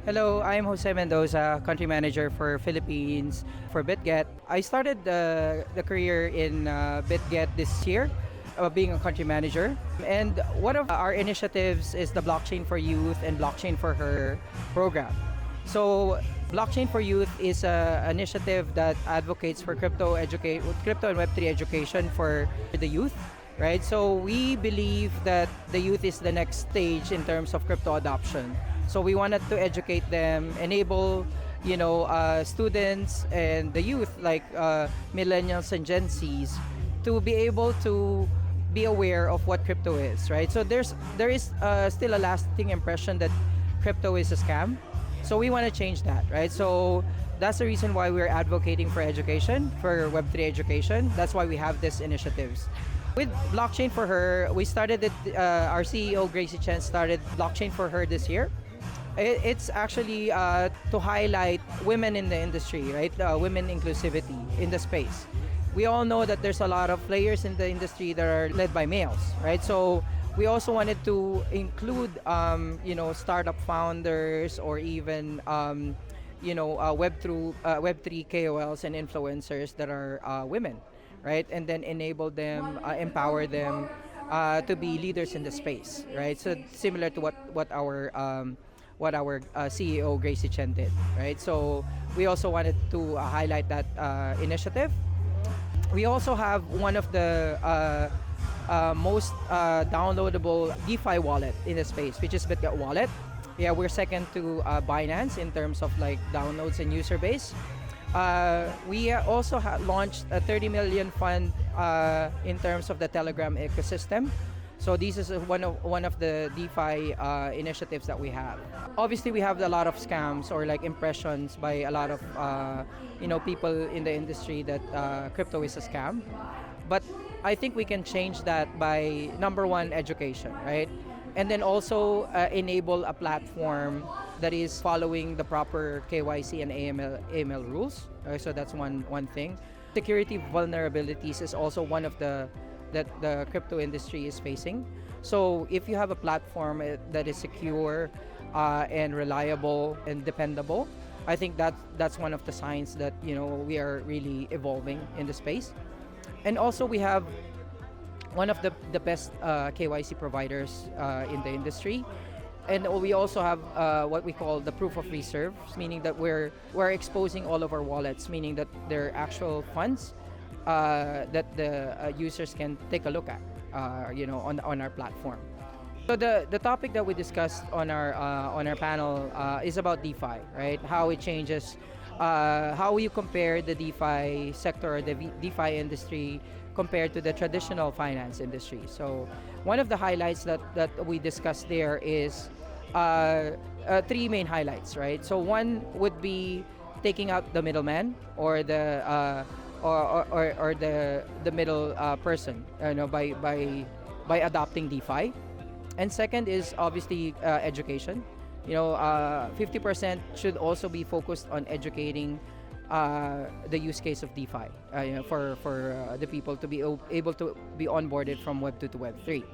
Hello, I'm Jose Mendoza, country manager for Philippines for BitGet. I started the career in BitGet this year, being a country manager. And one of our initiatives is the Blockchain for Youth and Blockchain for Her program. So, Blockchain for Youth is an initiative that advocates for crypto and Web3 education for the youth. Right, so we believe that the youth is the next stage in terms of crypto adoption. So we wanted to educate them, enable, students and the youth like millennials and Gen Zs to be able to be aware of what crypto is, right? So there is still a lasting impression that crypto is a scam. So we want to change that, right? So that's the reason why we're advocating for education, for Web3 education. That's why we have these initiatives. With Blockchain for Her, we started it, our CEO, Gracie Chen, started Blockchain for Her this year. It's actually to highlight women in the industry, right? Women inclusivity in the space. We all know that there's a lot of players in the industry that are led by males, right? So we also wanted to include, startup founders or even, Web3 KOLs and influencers that are women, right? And then enable them, empower them to be leaders in the space, right? So similar to what our CEO Gracie Chen did, right? So we also wanted to highlight that initiative. We also have one of the most downloadable DeFi wallet in the space, which is BitGet Wallet. Yeah, we're second to Binance in terms of like downloads and user base. We also launched a 30 million fund in terms of the Telegram ecosystem. So this is one of the DeFi initiatives that we have. Obviously, we have a lot of scams or like impressions by a lot of people in the industry that crypto is a scam. But I think we can change that by number one, education, right? And then also enable a platform that is following the proper KYC and AML rules. So that's one thing. Security vulnerabilities is also one of that the crypto industry is facing. So if you have a platform that is secure and reliable and dependable, I think that's one of the signs that we are really evolving in the space. And also we have one of the best KYC providers in the industry. And we also have what we call the proof of reserve, meaning that we're exposing all of our wallets, meaning that they're actual funds that the users can take a look at, on our platform. So the topic that we discussed on our panel is about DeFi, right? How it changes, how you compare the DeFi sector or the DeFi industry compared to the traditional finance industry. So one of the highlights that we discussed there is three main highlights, right? So one would be taking out the middleman or the middle person, by adopting DeFi. And second is obviously education. 50% should also be focused on educating the use case of DeFi, for the people to be able to be onboarded from Web 2 to Web 3.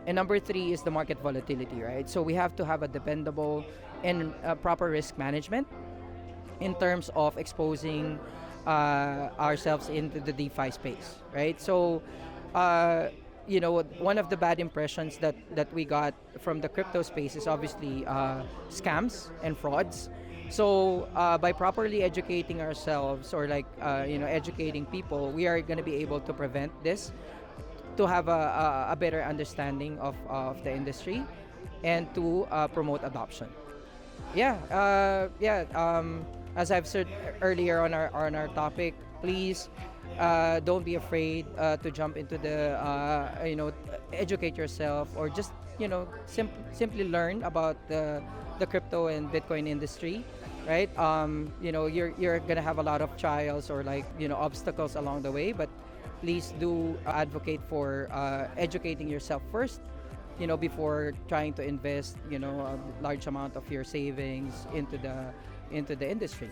And number three is the market volatility, right? So we have to have a dependable and proper risk management in terms of exposing ourselves into the DeFi space, right? So, one of the bad impressions that we got from the crypto space is obviously scams and frauds. So by properly educating ourselves or educating people, we are going to be able to prevent this, to have a better understanding of the industry, and to promote adoption. As I've said earlier on our topic, please don't be afraid to jump into the educate yourself, or just simply learn about the crypto and Bitcoin industry, right? You're gonna have a lot of trials or obstacles along the way, but please do advocate for educating yourself first, before trying to invest a large amount of your savings into the industry.